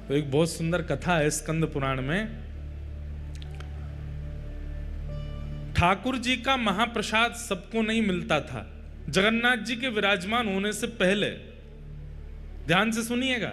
तो एक बहुत सुंदर कथा है स्कंद पुराण में। ठाकुर जी का महाप्रसाद सबको नहीं मिलता था। जगन्नाथ जी के विराजमान होने से पहले, ध्यान से सुनिएगा,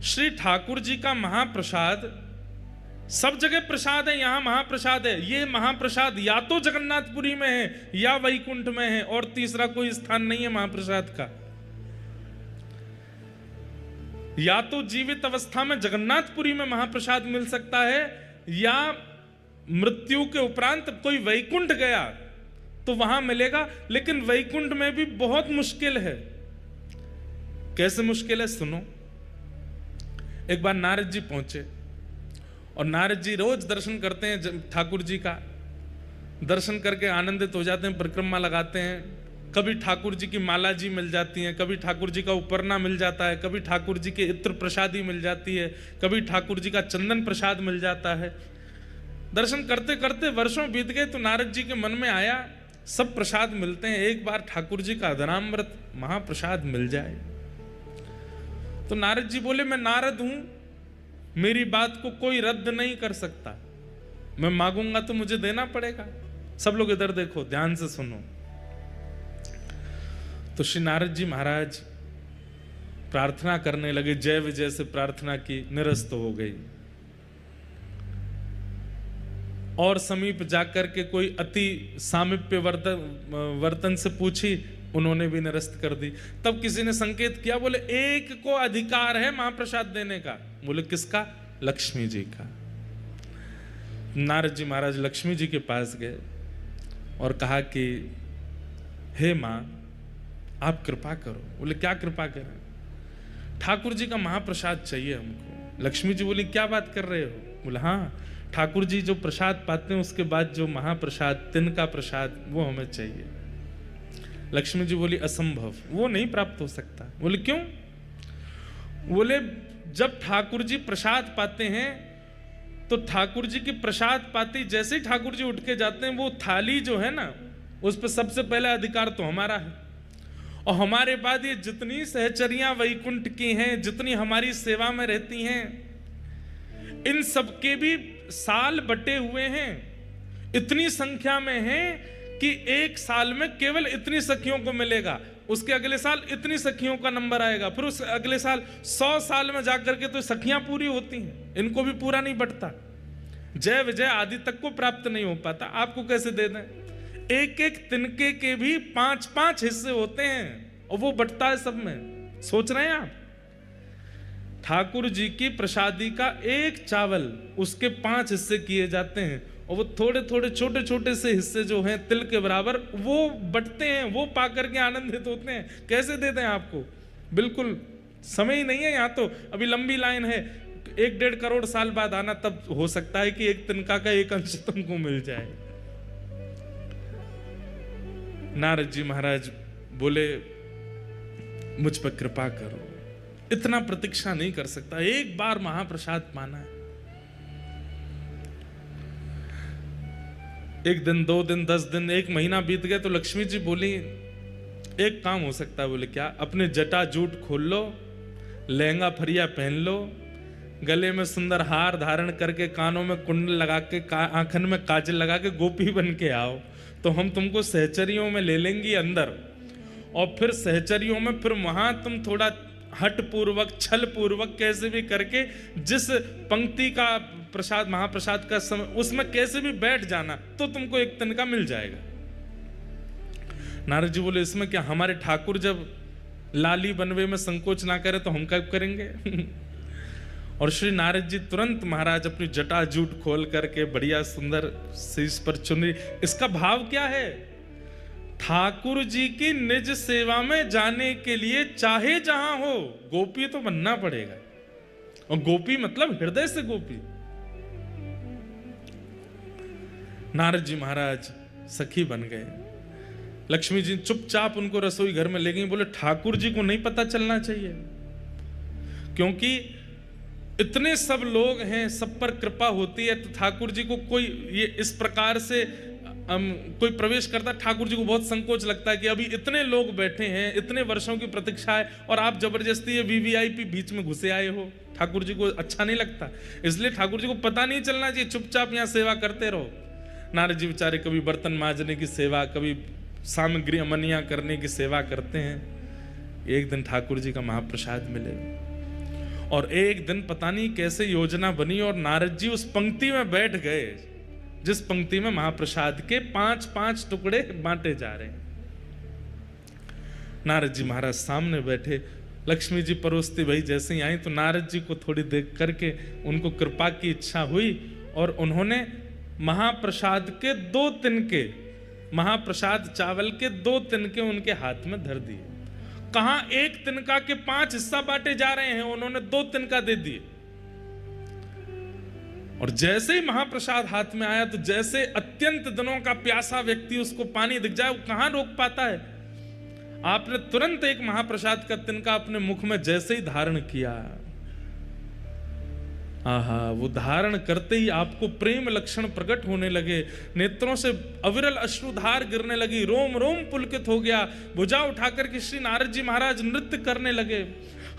श्री ठाकुर जी का महाप्रसाद, सब जगह प्रसाद है, यहां महाप्रसाद है। ये महाप्रसाद या तो जगन्नाथपुरी में है या वैकुंठ में है, और तीसरा कोई स्थान नहीं है महाप्रसाद का। या तो जीवित अवस्था में जगन्नाथपुरी में महाप्रसाद मिल सकता है, या मृत्यु के उपरांत कोई वैकुंठ गया तो वहां मिलेगा। लेकिन वैकुंठ में भी बहुत मुश्किल है। कैसे मुश्किल है सुनो। एक बार नारद जी पहुंचे, और नारद जी रोज दर्शन करते हैं ठाकुर जी का। दर्शन करके आनंदित हो जाते हैं, परिक्रमा लगाते हैं। कभी ठाकुर जी की माला जी मिल जाती है, कभी ठाकुर जी का उपरना मिल जाता है, कभी ठाकुर जी के इत्र प्रसादी मिल जाती है, कभी ठाकुर जी का चंदन प्रसाद मिल जाता है। दर्शन करते करते वर्षों बीत गए तो नारद जी के मन में आया, सब प्रसाद मिलते हैं, एक बार ठाकुर जी का अधरामृत महाप्रसाद मिल जाए। तो नारद जी बोले, मैं नारद हूं, मेरी बात को कोई रद्द नहीं कर सकता, मैं मांगूंगा तो मुझे देना पड़ेगा। सब लोग इधर देखो, ध्यान से सुनो। तो श्री नारद जी महाराज प्रार्थना करने लगे, जय विजय से प्रार्थना की, निरस्त हो गई। और समीप जाकर के कोई अति सामीप्य वर्तन से पूछी, उन्होंने भी निरस्त कर दी। तब किसी ने संकेत किया, बोले एक को अधिकार है महाप्रसाद देने का। बोले किसका? लक्ष्मी जी का। नारद जी महाराज लक्ष्मी जी के पास गए और कहा कि हे मां, आप कृपा करो। बोले क्या कृपा करें? ठाकुर जी का महाप्रसाद चाहिए हमको। लक्ष्मी जी बोली क्या बात कर रहे हो? बोले हाँ, ठाकुर जी जो प्रसाद पाते हैं उसके बाद जो महाप्रसाद, तिनका प्रसाद, वो हमें चाहिए। लक्ष्मी जी बोली असंभव, वो नहीं प्राप्त हो सकता। बोले क्यों? बोले जब ठाकुर जी प्रसाद पाते हैं तो ठाकुर जी की प्रसाद पाते जैसे ही ठाकुर जी उठ के जाते हैं, वो थाली जो है ना, उस पर सबसे पहले अधिकार तो हमारा है। और हमारे बाद ये जितनी सहचरियां वैकुंठ की हैं, जितनी हमारी सेवा में रहती हैं, इन सबके भी साल बटे हुए हैं, इतनी संख्या में हैं कि एक साल में केवल इतनी सखियों को मिलेगा, उसके अगले साल इतनी सखियों का नंबर आएगा, फिर उस अगले साल 100 साल में जाकर के तो सखियां पूरी होती हैं, इनको भी पूरा नहीं बटता। जय विजय आदि तक को प्राप्त नहीं हो पाता, आपको कैसे दे दें? एक एक तिनके के भी 5-5 हिस्से होते हैं और वो बटता है सब में। सोच रहे हैं आप? ठाकुर जी की प्रसादी का एक चावल, उसके 5 हिस्से किए जाते हैं, और वो थोड़े थोड़े छोटे छोटे से हिस्से जो हैं तिल के बराबर, वो बटते हैं, वो पाकर के आनंदित होते हैं। कैसे दे दें आपको? बिल्कुल समय ही नहीं है। यहाँ तो अभी लंबी लाइन है, 1-1.5 करोड़ साल बाद आना, तब हो सकता है कि एक तिनका का एक अंश तुमको मिल जाए। नारद जी महाराज बोले मुझ पर कृपा करो, इतना प्रतीक्षा नहीं कर सकता, एक बार महाप्रसाद पाना है। 1 दिन, 2 दिन, 10 दिन, 1 महीना बीत गए तो लक्ष्मी जी बोली एक काम हो सकता है। बोले क्या? अपने जटा जूट खोल लो, लहंगा फरिया पहन लो, गले में सुंदर हार धारण करके, कानों में कुंडल लगा के, आंखन में काजल लगा के गोपी बन के आओ, तो हम तुमको सहचरियों में ले लेंगी अंदर, और फिर सहचरियों में फिर वहां तुम थोड़ा हट पूर्वक, छल पूर्वक, कैसे भी करके जिस पंक्ति का प्रसाद, महाप्रसाद का समय, उसमें कैसे भी बैठ जाना, तो तुमको एक तिनका मिल जाएगा। नारद जी बोले इसमें क्या? हमारे ठाकुर जब लाली बनवे में संकोच ना करे तो हम कब करेंगे? और श्री नारद जी तुरंत महाराज अपनी जटा जूट खोल करके बढ़िया सुंदर शीश पर चुनरी। इसका भाव क्या है? ठाकुर जी की निज सेवा में जाने के लिए चाहे जहां हो, गोपी तो बनना पड़ेगा। और गोपी मतलब हृदय से गोपी। नारद जी महाराज सखी बन गए। लक्ष्मी जी चुपचाप उनको रसोई घर में ले गई। बोले ठाकुर जी को नहीं पता चलना चाहिए, क्योंकि इतने सब लोग हैं, सब पर कृपा होती है, तो ठाकुर जी को कोई ये इस प्रकार से कोई प्रवेश करता, ठाकुर जी को बहुत संकोच लगता है कि अभी इतने लोग बैठे हैं, इतने वर्षों की प्रतीक्षा है और आप जबरदस्ती ये वीवीआईपी बीच में घुसे आए हो। ठाकुर जी को अच्छा नहीं लगता, इसलिए ठाकुर जी को पता नहीं चलना चाहिए, चुपचाप यहाँ सेवा करते रहो। नारद जी बेचारे कभी बर्तन मांजने की सेवा, कभी सामग्री अमनिया करने की सेवा करते हैं। एक दिन ठाकुर जी का महाप्रसाद मिले और एक दिन पता नहीं कैसे योजना बनी और नारद जी उस पंक्ति में बैठ गए जिस पंक्ति में महाप्रसाद के 5-5 टुकड़े बांटे जा रहे हैं। नारद जी महाराज सामने बैठे, लक्ष्मी जी परोसती भाई जैसे ही आई तो नारद जी को थोड़ी देख करके उनको कृपा की इच्छा हुई और उन्होंने महाप्रसाद के 2 तिनके, महाप्रसाद चावल के 2 तिनके उनके हाथ में धर दिए। कहां एक तिनका के 5 हिस्सा बांटे जा रहे हैं, उन्होंने 2 तिनका दे दिए। और जैसे ही महाप्रसाद हाथ में आया तो जैसे अत्यंत दिनों का प्यासा व्यक्ति उसको पानी दिख जाए, वो कहां रोक पाता है। आपने तुरंत एक महाप्रसाद का तिनका अपने मुख में जैसे ही धारण किया, आहा, वो धारण करते ही आपको प्रेम लक्षण प्रकट होने लगे, नेत्रों से अविरल अश्रुधार गिरने लगी, रोम रोम पुलकित हो गया। भुजा उठाकर के श्री नारद जी महाराज नृत्य करने लगे।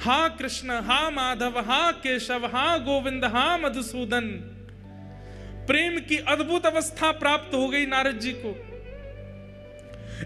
हा कृष्ण, हा माधव, हा केशव, हा गोविंद, हा मधुसूदन। प्रेम की अद्भुत अवस्था प्राप्त हो गई नारद जी को।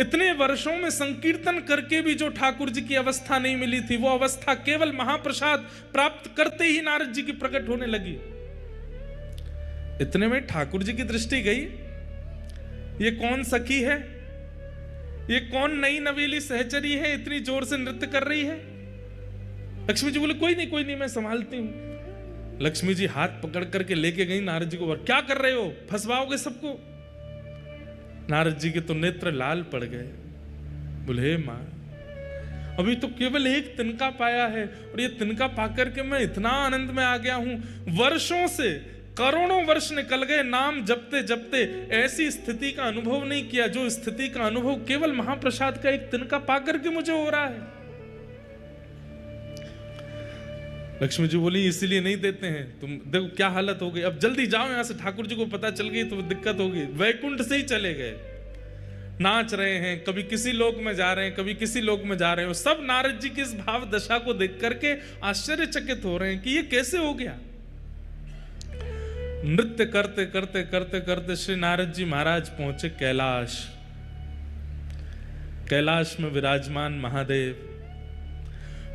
इतने वर्षों में संकीर्तन करके भी जो ठाकुर जी की अवस्था नहीं मिली थी, वो अवस्था केवल महाप्रसाद प्राप्त करते ही नारद जी की प्रकट होने लगी। इतने में ठाकुर जी की दृष्टि गई, ये कौन सखी है, ये कौन नई नवेली सहचरी है, इतनी जोर से नृत्य कर रही है। लक्ष्मी जी बोले कोई नहीं, मैं संभालती हूं। लक्ष्मी जी हाथ पकड़ करके लेके गई नारद जी को, क्या कर रहे हो, फंसवाओगे सबको। नारद जी के तो नेत्र लाल पड़ गए। बोले हे मां, अभी तो केवल एक तिनका पाया है और ये तिनका पाकर के मैं इतना आनंद में आ गया हूं। वर्षों से, करोड़ों वर्ष निकल गए नाम जपते जपते, ऐसी स्थिति का अनुभव नहीं किया जो स्थिति का अनुभव केवल महाप्रसाद का एक तिनका पाकर के मुझे हो रहा है। लक्ष्मी जी बोली इसीलिए नहीं देते हैं, तुम देखो क्या हालत हो गई, अब जल्दी जाओ यहां से, ठाकुर जी को पता चल गई तो दिक्कत होगी। वैकुंठ से ही चले गए, नाच रहे हैं, कभी किसी लोक में जा रहे हैं, कभी किसी लोक में जा रहे हो। सब नारद जी की इस भाव दशा को देख करके आश्चर्यचकित हो रहे हैं कि ये कैसे हो गया। नृत्य करते करते करते करते श्री नारद जी महाराज पहुंचे कैलाश। कैलाश में विराजमान महादेव,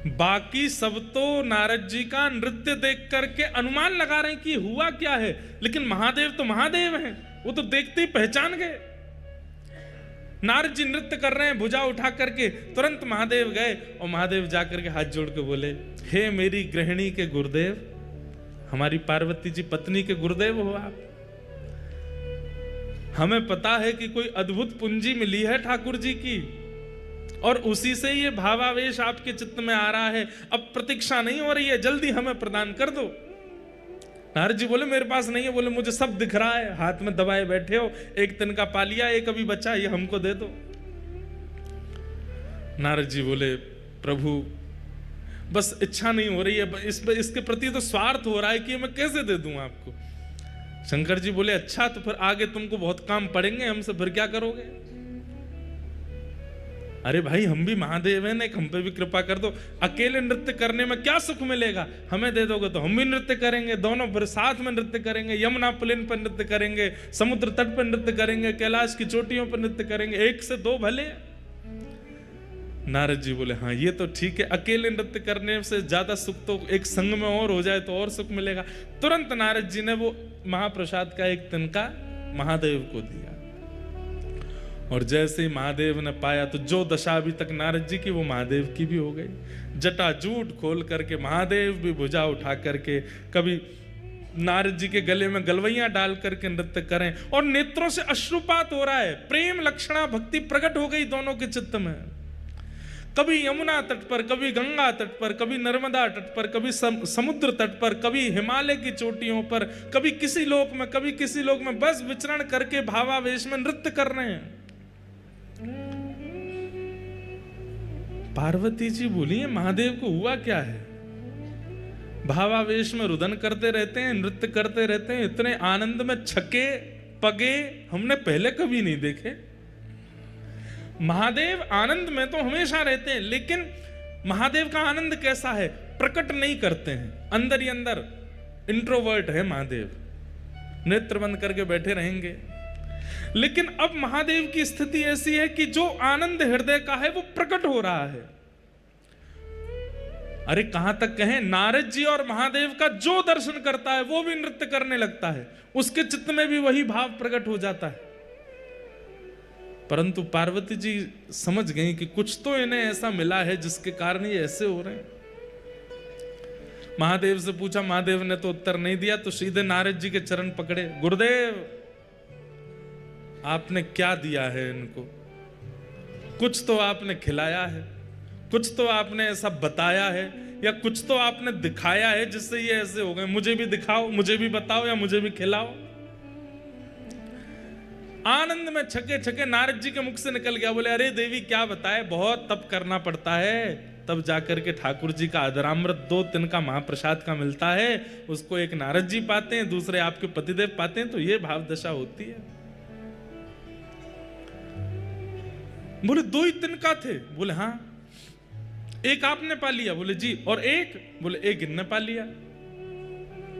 बाकी सब तो नारद जी का नृत्य देख करके अनुमान लगा रहे हैं कि हुआ क्या है, लेकिन महादेव तो महादेव हैं, वो तो देखते ही पहचान गए। नारद जी नृत्य कर रहे हैं, भुजा उठा करके तुरंत महादेव गए और महादेव जाकर के हाथ जोड़ के बोले, हे मेरी गृहिणी के गुरुदेव, हमारी पार्वती जी पत्नी के गुरुदेव हो आप। हमें पता है कि कोई अद्भुत पूंजी मिली है ठाकुर जी की और उसी से ये भावावेश आपके चित्त में आ रहा है। अब प्रतीक्षा नहीं हो रही है, जल्दी हमें प्रदान कर दो। नारद जी बोले मेरे पास नहीं है। बोले मुझे सब दिख रहा है, हाथ में दबाए बैठे हो, एक तिनका पा लिया, एक अभी बचा, ये हमको दे दो। नारद जी बोले प्रभु बस इच्छा नहीं हो रही है, इसके प्रति तो स्वार्थ हो रहा है कि मैं कैसे दे दूं आपको। शंकर जी बोले अच्छा, तो फिर आगे तुमको बहुत काम पड़ेंगे हमसे, फिर क्या करोगे। अरे भाई हम भी महादेव हैं, एक हम पे भी कृपा कर दो। अकेले नृत्य करने में क्या सुख मिलेगा, हमें दे दोगे तो हम भी नृत्य करेंगे, दोनों फिर साथ में नृत्य करेंगे, यमुना पुलिन पर नृत्य करेंगे, समुद्र तट पर नृत्य करेंगे, कैलाश की चोटियों पर नृत्य करेंगे, 1 से 2 भले। नारद जी बोले हाँ ये तो ठीक है, अकेले नृत्य करने से ज्यादा सुख तो एक संग में और हो जाए तो और सुख मिलेगा। तुरंत नारद जी ने वो महाप्रसाद का एक तिनका महादेव को दिया और जैसे ही महादेव ने पाया तो जो दशा अभी तक नारद जी की वो महादेव की भी हो गई। जटाजूट खोल करके महादेव भी भुजा उठा करके कभी नारद जी के गले में गलवैयां डाल करके नृत्य करें और नेत्रों से अश्रुपात हो रहा है। प्रेम लक्षणा भक्ति प्रकट हो गई दोनों के चित्त में। कभी यमुना तट पर, कभी गंगा तट पर, कभी नर्मदा तट पर, कभी समुद्र तट पर, कभी हिमालय की चोटियों पर, कभी किसी लोक में, कभी किसी लोक में, बस विचरण करके भावावेश में नृत्य कर रहे हैं। पार्वती जी बोली महादेव को हुआ क्या है, भावावेश में रुदन करते रहते हैं, नृत्य करते रहते हैं, इतने आनंद में छके पगे हमने पहले कभी नहीं देखे। महादेव आनंद में तो हमेशा रहते हैं, लेकिन महादेव का आनंद कैसा है? प्रकट नहीं करते हैं, अंदर ही अंदर इंट्रोवर्ट है महादेव, नेत्र बंद करके बैठे रहेंगे। लेकिन अब महादेव की स्थिति ऐसी है कि जो आनंद हृदय का है वो प्रकट हो रहा है। अरे कहां तक कहें, नारद जी और महादेव का जो दर्शन करता है वो भी नृत्य करने लगता है, उसके चित्त में भी वही भाव प्रकट हो जाता है। परंतु पार्वती जी समझ गई कि कुछ तो इन्हें ऐसा मिला है जिसके कारण ये ऐसे हो रहे हैं। महादेव से पूछा, महादेव ने तो उत्तर नहीं दिया, तो सीधे नारद जी के चरण पकड़े। गुरुदेव, आपने क्या दिया है इनको? कुछ तो आपने खिलाया है, कुछ तो आपने ऐसा बताया है, या कुछ तो आपने दिखाया है जिससे ये ऐसे हो गए। मुझे भी दिखाओ, मुझे भी बताओ, या मुझे भी खिलाओ। आनंद में छके छके नारद जी के मुख से निकल गया। बोले, अरे देवी क्या बताए, बहुत तप करना पड़ता है, तब जाकर के ठाकुर जी का अधरामृत 2 तिनका महाप्रसाद का मिलता है। उसको एक नारद जी पाते हैं, दूसरे आपके पतिदेव पाते हैं, तो ये भाव दशा होती है। बोले 2 ही तिनका थे? बोले हाँ। एक आपने पा लिया? बोले जी। और एक? बोले एक इनने पा लिया।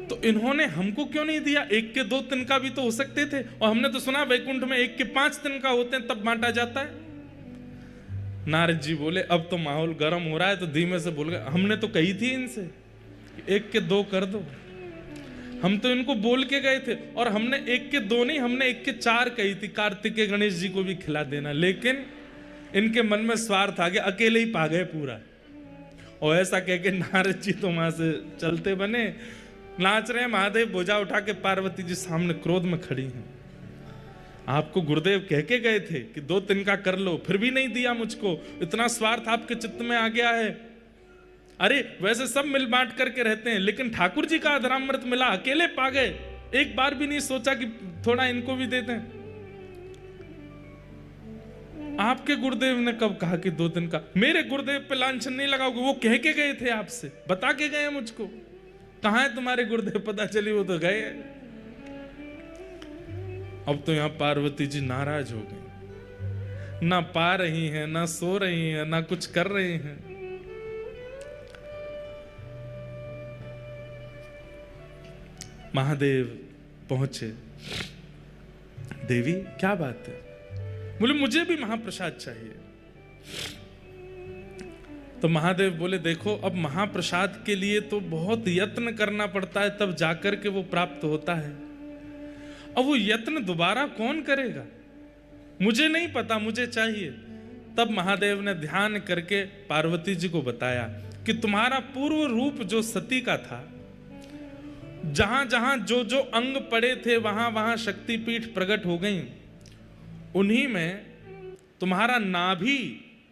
तो इन्होंने हमको क्यों नहीं दिया? 1 के 2 तिनका भी तो हो सकते थे, और हमने तो सुना वैकुंठ में 1 के 5 तिनका होते हैं, तब बांटा जाता है। नारद जी बोले, अब तो माहौल गर्म हो रहा है, तो धीमे से बोल गए, हमने तो कही थी इनसे 1 के 2 कर दो। हम तो इनको बोल के गए थे, और हमने 1 के 2 नहीं, हमने 1 के 4 कही थी, कार्तिकेय गणेश जी को भी खिला देना। लेकिन इनके मन में स्वार्थ आ गया, अकेले ही पा गए पूरा। और ऐसा कह के नारद जी तो वहां से चलते बने, नाच रहे हैं। महादेव बोझा उठा के पार्वती जी सामने क्रोध में खड़ी हैं। आपको गुरुदेव कह के गए थे कि 2 तिनका कर लो, फिर भी नहीं दिया मुझको, इतना स्वार्थ आपके चित्त में आ गया है। अरे वैसे सब मिल बांट करके रहते हैं, लेकिन ठाकुर जी का अधरामृत मिला, अकेले पा गए, एक बार भी नहीं सोचा कि थोड़ा इनको भी दे दें। आपके गुरुदेव ने कब कहा कि 2 तिनका? मेरे गुरुदेव पे लांछन नहीं लगाओगे, वो कह के गए थे आपसे, बता के गए मुझको। कहां है तुम्हारे गुरुदेव? पता चली वो तो गए। अब तो यहां पार्वती जी नाराज हो गई, ना पा रही हैं, ना सो रही हैं, ना कुछ कर रही हैं। महादेव पहुंचे। देवी क्या बात है? बोले मुझे भी महाप्रसाद चाहिए। तो महादेव बोले, देखो अब महाप्रसाद के लिए तो बहुत यत्न करना पड़ता है, तब जाकर के वो प्राप्त होता है। अब वो यत्न दोबारा कौन करेगा? मुझे नहीं पता, मुझे चाहिए। तब महादेव ने ध्यान करके पार्वती जी को बताया कि तुम्हारा पूर्व रूप जो सती का था, जहां जहां जो जो अंग पड़े थे वहां वहां शक्तिपीठ प्रकट हो गई। उन्हीं में तुम्हारा नाभि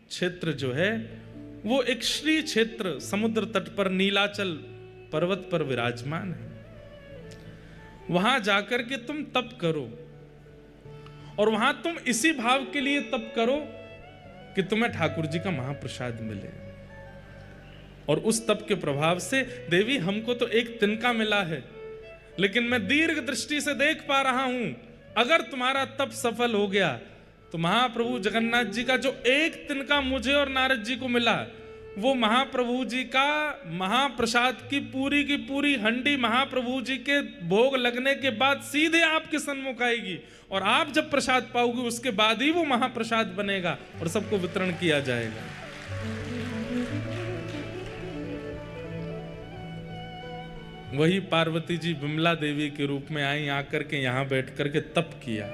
क्षेत्र जो है वो एक श्री क्षेत्र समुद्र तट पर नीलाचल पर्वत पर विराजमान है। वहां जाकर के तुम तप करो, और वहां तुम इसी भाव के लिए तप करो कि तुम्हें ठाकुर जी का महाप्रसाद मिले। और उस तप के प्रभाव से देवी हमको तो 1 तिनका मिला है, लेकिन मैं दीर्घ दृष्टि से देख पा रहा हूं, अगर तुम्हारा तप सफल हो गया तो महाप्रभु जगन्नाथ जी का जो 1 तिनका मुझे और नारद जी को मिला, वो महाप्रभु जी का महाप्रसाद की पूरी हंडी महाप्रभु जी के भोग लगने के बाद सीधे आपके सन्मुख आएगी, और आप जब प्रसाद पाओगे उसके बाद ही वो महाप्रसाद बनेगा और सबको वितरण किया जाएगा। वही पार्वती जी विमला देवी के रूप में आई, आकर के यहां बैठ करके तप किया।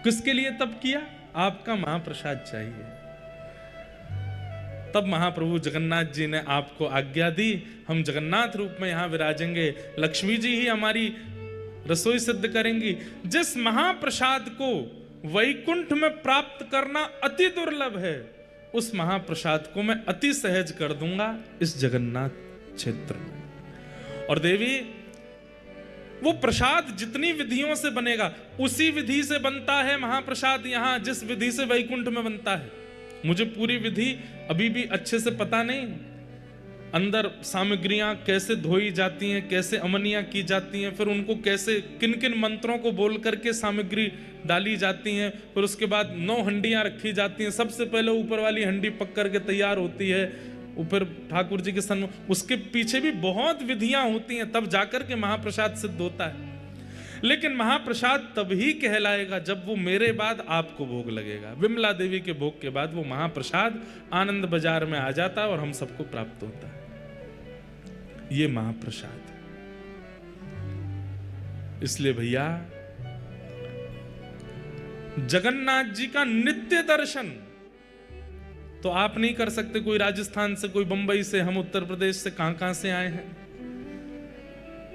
किसके लिए तप किया? आपका महाप्रसाद चाहिए। तब महाप्रभु जगन्नाथ जी ने आपको आज्ञा दी, हम जगन्नाथ रूप में यहां विराजेंगे, लक्ष्मी जी ही हमारी रसोई सिद्ध करेंगी। जिस महाप्रसाद को वैकुंठ में प्राप्त करना अति दुर्लभ है, उस महाप्रसाद को मैं अति सहज कर दूंगा इस जगन्नाथ क्षेत्र में। और देवी वो प्रसाद जितनी विधियों से बनेगा उसी विधि से बनता है महाप्रसाद यहां, जिस विधि से वैकुंठ में बनता है। मुझे पूरी विधि अभी भी अच्छे से पता नहीं, अंदर सामग्रियां कैसे धोई जाती हैं, कैसे अमनियां की जाती हैं, फिर उनको कैसे किन किन मंत्रों को बोल करके सामग्री डाली जाती हैं, फिर उसके बाद 9 हंडियां रखी जाती हैं। सबसे पहले ऊपर वाली हंडी पक करके तैयार होती है ऊपर ठाकुर जी के सन्मुख। उसके पीछे भी बहुत विधियां होती हैं, तब जाकर के महाप्रसाद सिद्ध होता है। लेकिन महाप्रसाद तभी कहलाएगा जब वो मेरे बाद आपको भोग लगेगा। विमला देवी के भोग के बाद वो महाप्रसाद आनंद बाजार में आ जाता है और हम सबको प्राप्त होता है। ये महाप्रसाद। इसलिए भैया जगन्नाथ जी का नित्य दर्शन तो आप नहीं कर सकते। कोई राजस्थान से, कोई बंबई से, हम उत्तर प्रदेश से, कहां से आए हैं।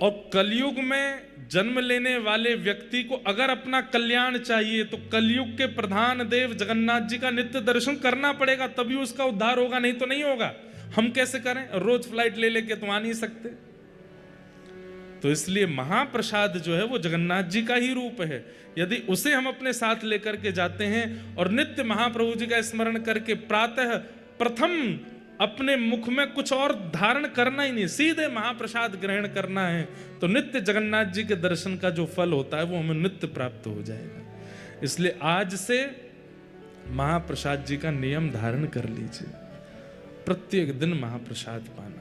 और कलयुग में जन्म लेने वाले व्यक्ति को अगर अपना कल्याण चाहिए तो कलयुग के प्रधान देव जगन्नाथ जी का नित्य दर्शन करना पड़ेगा, तभी उसका उद्धार होगा, नहीं तो नहीं होगा। हम कैसे करें? रोज फ्लाइट ले लेके तो आ नहीं सकते। तो इसलिए महाप्रसाद जो है वो जगन्नाथ जी का ही रूप है। यदि उसे हम अपने साथ लेकर के जाते हैं और नित्य महाप्रभु जी का स्मरण करके प्रातः प्रथम अपने मुख में कुछ और धारण करना ही नहीं, सीधे महाप्रसाद ग्रहण करना है, तो नित्य जगन्नाथ जी के दर्शन का जो फल होता है वो हमें नित्य प्राप्त हो जाएगा। इसलिए आज से महाप्रसाद जी का नियम धारण कर लीजिए, प्रत्येक दिन महाप्रसाद पाना।